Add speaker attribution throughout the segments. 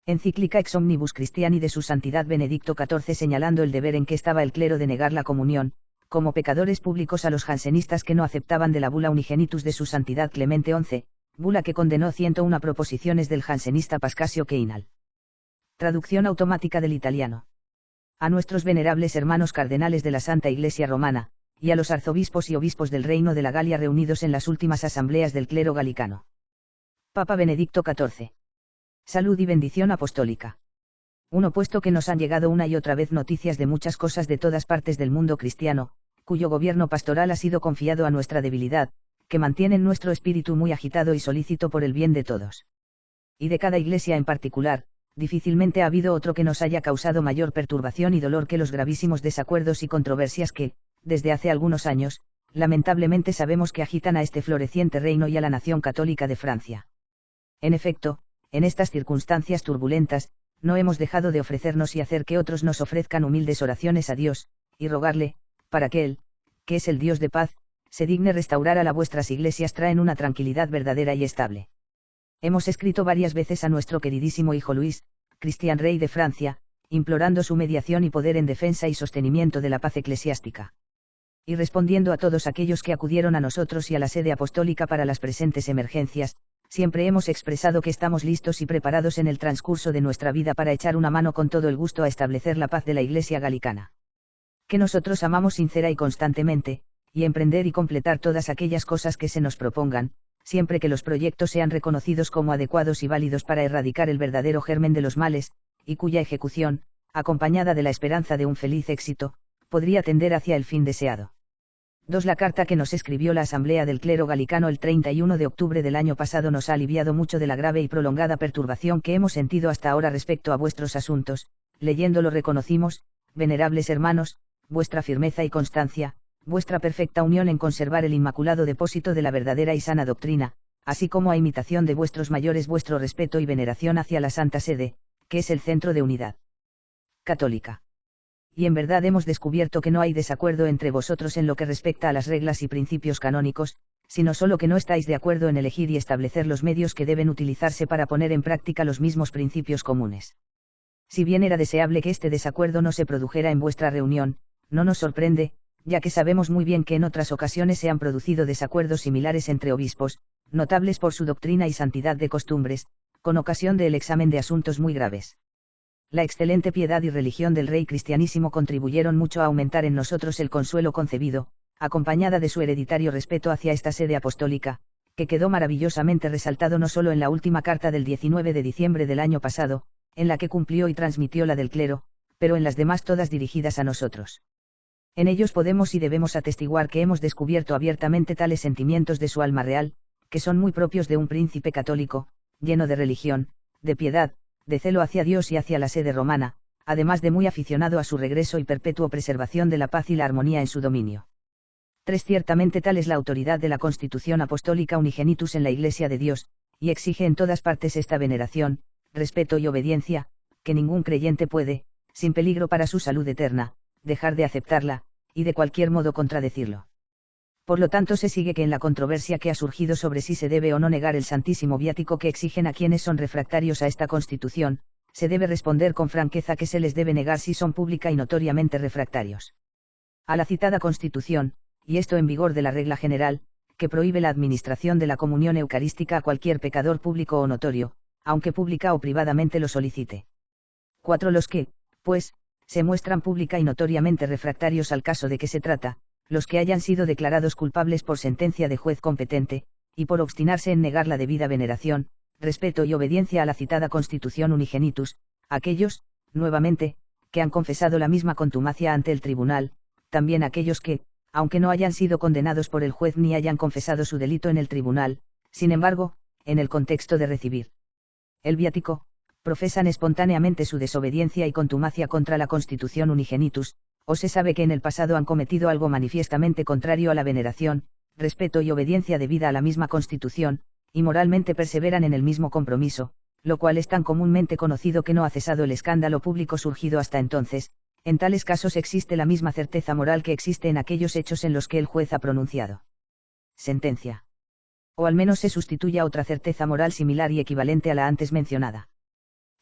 Speaker 1: Encíclica Ex Omnibus Christiani de su Santidad Benedicto XIV, señalando el deber en que estaba el clero de negar la comunión, como pecadores públicos, a los jansenistas que no aceptaban de la bula Unigenitus de su Santidad Clemente XI, bula que condenó 101 proposiciones del jansenista Pascasio Queinal. Traducción automática del italiano. A nuestros venerables hermanos cardenales de la Santa Iglesia Romana, y a los arzobispos y obispos del Reino de la Galia reunidos en las últimas asambleas del clero galicano. Papa Benedicto XIV. Salud y bendición apostólica. Puesto que nos han llegado una y otra vez noticias de muchas cosas de todas partes del mundo cristiano, cuyo gobierno pastoral ha sido confiado a nuestra debilidad, que mantienen nuestro espíritu muy agitado y solícito por el bien de todos. Y de cada iglesia en particular, difícilmente ha habido otro que nos haya causado mayor perturbación y dolor que los gravísimos desacuerdos y controversias que, desde hace algunos años, lamentablemente sabemos que agitan a este floreciente reino y a la nación católica de Francia. En efecto, en estas circunstancias turbulentas, no hemos dejado de ofrecernos y hacer que otros nos ofrezcan humildes oraciones a Dios, y rogarle, para que Él, que es el Dios de paz, se digne restaurar a la vuestras iglesias, traen una tranquilidad verdadera y estable. Hemos escrito varias veces a nuestro queridísimo hijo Luis, Cristián Rey de Francia, implorando su mediación y poder en defensa y sostenimiento de la paz eclesiástica. Y respondiendo a todos aquellos que acudieron a nosotros y a la sede apostólica para las presentes emergencias, siempre hemos expresado que estamos listos y preparados en el transcurso de nuestra vida para echar una mano con todo el gusto a establecer la paz de la Iglesia galicana. Que nosotros amamos sincera y constantemente, y emprender y completar todas aquellas cosas que se nos propongan, siempre que los proyectos sean reconocidos como adecuados y válidos para erradicar el verdadero germen de los males, y cuya ejecución, acompañada de la esperanza de un feliz éxito, podría tender hacia el fin deseado. 2. La carta que nos escribió la Asamblea del Clero Galicano el 31 de octubre del año pasado nos ha aliviado mucho de la grave y prolongada perturbación que hemos sentido hasta ahora respecto a vuestros asuntos. Leyéndolo reconocimos, venerables hermanos, vuestra firmeza y constancia, vuestra perfecta unión en conservar el inmaculado depósito de la verdadera y sana doctrina, así como a imitación de vuestros mayores vuestro respeto y veneración hacia la Santa Sede, que es el centro de unidad católica. Y en verdad hemos descubierto que no hay desacuerdo entre vosotros en lo que respecta a las reglas y principios canónicos, sino solo que no estáis de acuerdo en elegir y establecer los medios que deben utilizarse para poner en práctica los mismos principios comunes. Si bien era deseable que este desacuerdo no se produjera en vuestra reunión, no nos sorprende, ya que sabemos muy bien que en otras ocasiones se han producido desacuerdos similares entre obispos, notables por su doctrina y santidad de costumbres, con ocasión del examen de asuntos muy graves. La excelente piedad y religión del Rey Cristianísimo contribuyeron mucho a aumentar en nosotros el consuelo concebido, acompañada de su hereditario respeto hacia esta sede apostólica, que quedó maravillosamente resaltado no solo en la última carta del 19 de diciembre del año pasado, en la que cumplió y transmitió la del clero, pero en las demás todas dirigidas a nosotros. En ellos podemos y debemos atestiguar que hemos descubierto abiertamente tales sentimientos de su alma real, que son muy propios de un príncipe católico, lleno de religión, de piedad, de celo hacia Dios y hacia la sede romana, además de muy aficionado a su regreso y perpetuo preservación de la paz y la armonía en su dominio. 3. Ciertamente tal es la autoridad de la Constitución Apostólica Unigenitus en la Iglesia de Dios, y exige en todas partes esta veneración, respeto y obediencia, que ningún creyente puede, sin peligro para su salud eterna, dejar de aceptarla, y de cualquier modo contradecirlo. Por lo tanto se sigue que en la controversia que ha surgido sobre si se debe o no negar el santísimo viático que exigen a quienes son refractarios a esta Constitución, se debe responder con franqueza que se les debe negar si son pública y notoriamente refractarios a la citada Constitución, y esto en vigor de la regla general, que prohíbe la administración de la comunión eucarística a cualquier pecador público o notorio, aunque pública o privadamente lo solicite. 4. Los que, pues, se muestran pública y notoriamente refractarios al caso de que se trata, los que hayan sido declarados culpables por sentencia de juez competente, y por obstinarse en negar la debida veneración, respeto y obediencia a la citada Constitución Unigenitus, aquellos, nuevamente, que han confesado la misma contumacia ante el tribunal, también aquellos que, aunque no hayan sido condenados por el juez ni hayan confesado su delito en el tribunal, sin embargo, en el contexto de recibir el viático, profesan espontáneamente su desobediencia y contumacia contra la Constitución Unigenitus, o se sabe que en el pasado han cometido algo manifiestamente contrario a la veneración, respeto y obediencia debida a la misma Constitución, y moralmente perseveran en el mismo compromiso, lo cual es tan comúnmente conocido que no ha cesado el escándalo público surgido hasta entonces. En tales casos existe la misma certeza moral que existe en aquellos hechos en los que el juez ha pronunciado sentencia. O al menos se sustituye a otra certeza moral similar y equivalente a la antes mencionada.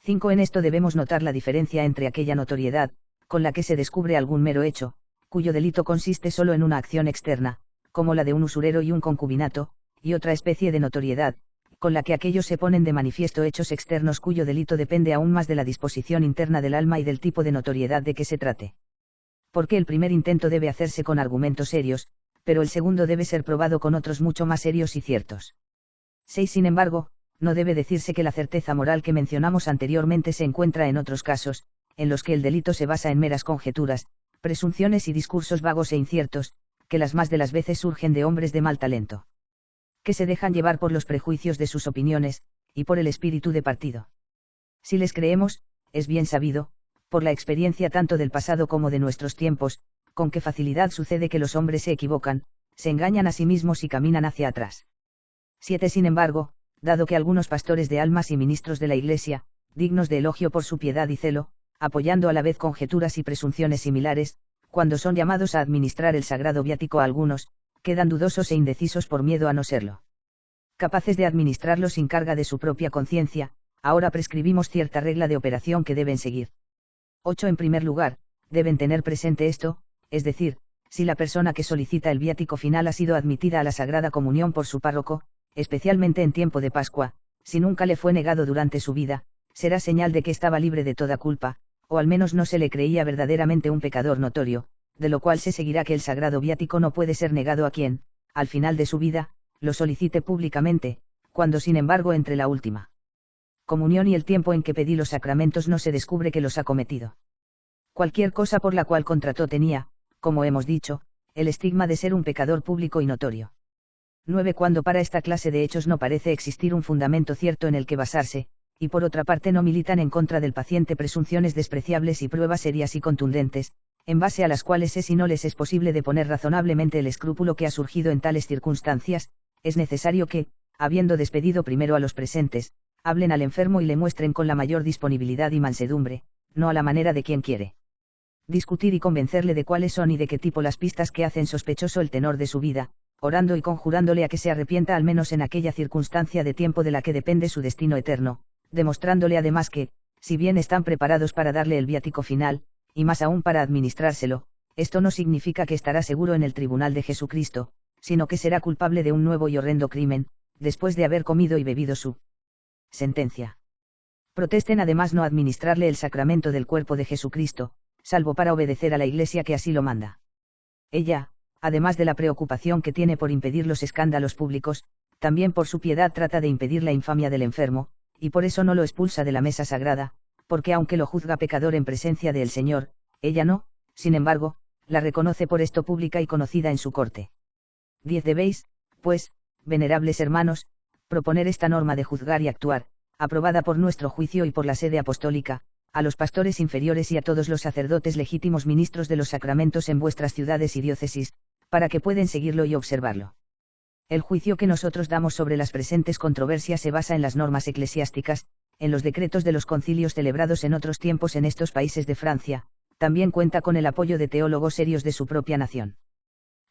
Speaker 1: 5. En esto debemos notar la diferencia entre aquella notoriedad, con la que se descubre algún mero hecho, cuyo delito consiste solo en una acción externa, como la de un usurero y un concubinato, y otra especie de notoriedad, con la que aquellos se ponen de manifiesto hechos externos cuyo delito depende aún más de la disposición interna del alma y del tipo de notoriedad de que se trate. Porque el primer intento debe hacerse con argumentos serios, pero el segundo debe ser probado con otros mucho más serios y ciertos. 6. Sin embargo, no debe decirse que la certeza moral que mencionamos anteriormente se encuentra en otros casos, en los que el delito se basa en meras conjeturas, presunciones y discursos vagos e inciertos, que las más de las veces surgen de hombres de mal talento, que se dejan llevar por los prejuicios de sus opiniones, y por el espíritu de partido. Si les creemos, es bien sabido, por la experiencia tanto del pasado como de nuestros tiempos, con qué facilidad sucede que los hombres se equivocan, se engañan a sí mismos y caminan hacia atrás. 7. Sin embargo, dado que algunos pastores de almas y ministros de la Iglesia, dignos de elogio por su piedad y celo, apoyando a la vez conjeturas y presunciones similares, cuando son llamados a administrar el sagrado viático a algunos, quedan dudosos e indecisos por miedo a no serlo capaces de administrarlo sin carga de su propia conciencia, ahora prescribimos cierta regla de operación que deben seguir. 8. En primer lugar, deben tener presente esto, es decir, si la persona que solicita el viático final ha sido admitida a la Sagrada Comunión por su párroco, especialmente en tiempo de Pascua, si nunca le fue negado durante su vida, será señal de que estaba libre de toda culpa, o al menos no se le creía verdaderamente un pecador notorio, de lo cual se seguirá que el sagrado viático no puede ser negado a quien, al final de su vida, lo solicite públicamente, cuando sin embargo entre la última comunión y el tiempo en que pedí los sacramentos no se descubre que los ha cometido. Cualquier cosa por la cual contrató tenía, como hemos dicho, el estigma de ser un pecador público y notorio. 9. Cuando para esta clase de hechos no parece existir un fundamento cierto en el que basarse, y por otra parte no militan en contra del paciente presunciones despreciables y pruebas serias y contundentes, en base a las cuales es y no les es posible deponer razonablemente el escrúpulo que ha surgido en tales circunstancias, es necesario que, habiendo despedido primero a los presentes, hablen al enfermo y le muestren con la mayor disponibilidad y mansedumbre, no a la manera de quien quiere discutir y convencerle de cuáles son y de qué tipo las pistas que hacen sospechoso el tenor de su vida, orando y conjurándole a que se arrepienta al menos en aquella circunstancia de tiempo de la que depende su destino eterno, demostrándole además que, si bien están preparados para darle el viático final, y más aún para administrárselo, esto no significa que estará seguro en el tribunal de Jesucristo, sino que será culpable de un nuevo y horrendo crimen, después de haber comido y bebido su sentencia. Protesten además no administrarle el sacramento del cuerpo de Jesucristo, salvo para obedecer a la Iglesia que así lo manda. Ella, además de la preocupación que tiene por impedir los escándalos públicos, también por su piedad trata de impedir la infamia del enfermo, y por eso no lo expulsa de la mesa sagrada, porque aunque lo juzga pecador en presencia del Señor, ella no, sin embargo, la reconoce por esto pública y conocida en su corte. 10. Debéis, pues, venerables hermanos, proponer esta norma de juzgar y actuar, aprobada por nuestro juicio y por la sede apostólica, a los pastores inferiores y a todos los sacerdotes legítimos ministros de los sacramentos en vuestras ciudades y diócesis, para que puedan seguirlo y observarlo. El juicio que nosotros damos sobre las presentes controversias se basa en las normas eclesiásticas, en los decretos de los concilios celebrados en otros tiempos en estos países de Francia, también cuenta con el apoyo de teólogos serios de su propia nación.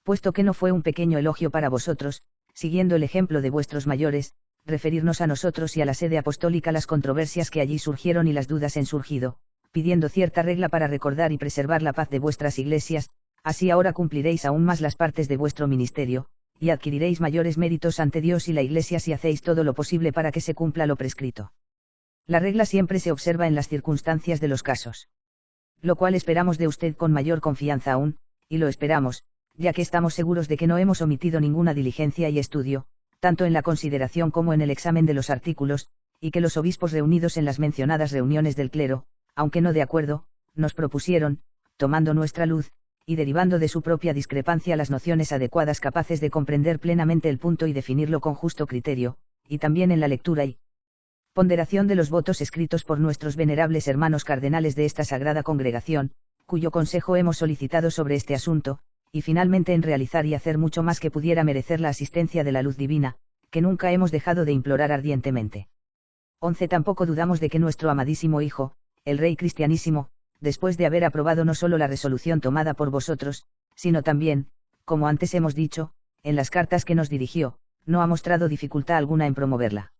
Speaker 1: Puesto que no fue un pequeño elogio para vosotros, siguiendo el ejemplo de vuestros mayores, referirnos a nosotros y a la sede apostólica las controversias que allí surgieron y las dudas han surgido, pidiendo cierta regla para recordar y preservar la paz de vuestras iglesias, así ahora cumpliréis aún más las partes de vuestro ministerio, y adquiriréis mayores méritos ante Dios y la Iglesia si hacéis todo lo posible para que se cumpla lo prescrito. La regla siempre se observa en las circunstancias de los casos. Lo cual esperamos de usted con mayor confianza aún, y lo esperamos, ya que estamos seguros de que no hemos omitido ninguna diligencia y estudio, tanto en la consideración como en el examen de los artículos, y que los obispos reunidos en las mencionadas reuniones del clero, aunque no de acuerdo, nos propusieron, tomando nuestra luz, y derivando de su propia discrepancia las nociones adecuadas capaces de comprender plenamente el punto y definirlo con justo criterio, y también en la lectura y ponderación de los votos escritos por nuestros venerables hermanos cardenales de esta sagrada congregación, cuyo consejo hemos solicitado sobre este asunto, y finalmente en realizar y hacer mucho más que pudiera merecer la asistencia de la luz divina, que nunca hemos dejado de implorar ardientemente. 11. Tampoco dudamos de que nuestro amadísimo Hijo, el Rey cristianísimo, después de haber aprobado no solo la resolución tomada por vosotros, sino también, como antes hemos dicho, en las cartas que nos dirigió, no ha mostrado dificultad alguna en promoverla.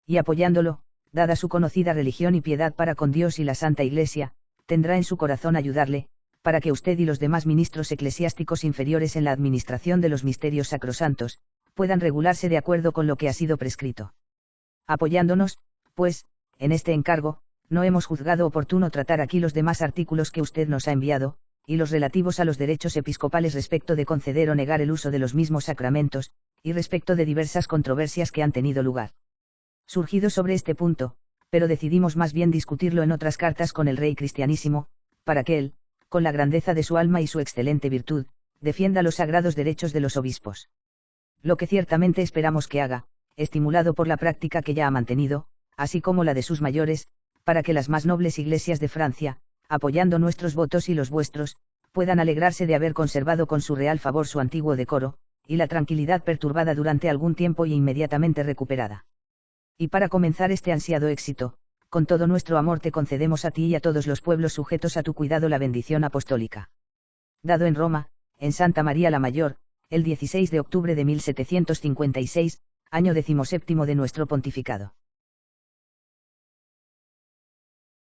Speaker 1: Y apoyándolo, dada su conocida religión y piedad para con Dios y la Santa Iglesia, tendrá en su corazón ayudarle, para que usted y los demás ministros eclesiásticos inferiores en la administración de los misterios sacrosantos, puedan regularse de acuerdo con lo que ha sido prescrito. Apoyándonos, pues, en este encargo, no hemos juzgado oportuno tratar aquí los demás artículos que usted nos ha enviado, y los relativos a los derechos episcopales respecto de conceder o negar el uso de los mismos sacramentos, y respecto de diversas controversias que han tenido lugar. Surgido sobre este punto, pero decidimos más bien discutirlo en otras cartas con el Rey Cristianísimo, para que él, con la grandeza de su alma y su excelente virtud, defienda los sagrados derechos de los obispos. Lo que ciertamente esperamos que haga, estimulado por la práctica que ya ha mantenido, así como la de sus mayores, para que las más nobles iglesias de Francia, apoyando nuestros votos y los vuestros, puedan alegrarse de haber conservado con su real favor su antiguo decoro, y la tranquilidad perturbada durante algún tiempo y inmediatamente recuperada. Y para comenzar este ansiado éxito, con todo nuestro amor te concedemos a ti y a todos los pueblos sujetos a tu cuidado la bendición apostólica. Dado en Roma, en Santa María la Mayor, el 16 de octubre de 1756, año 17º de nuestro pontificado.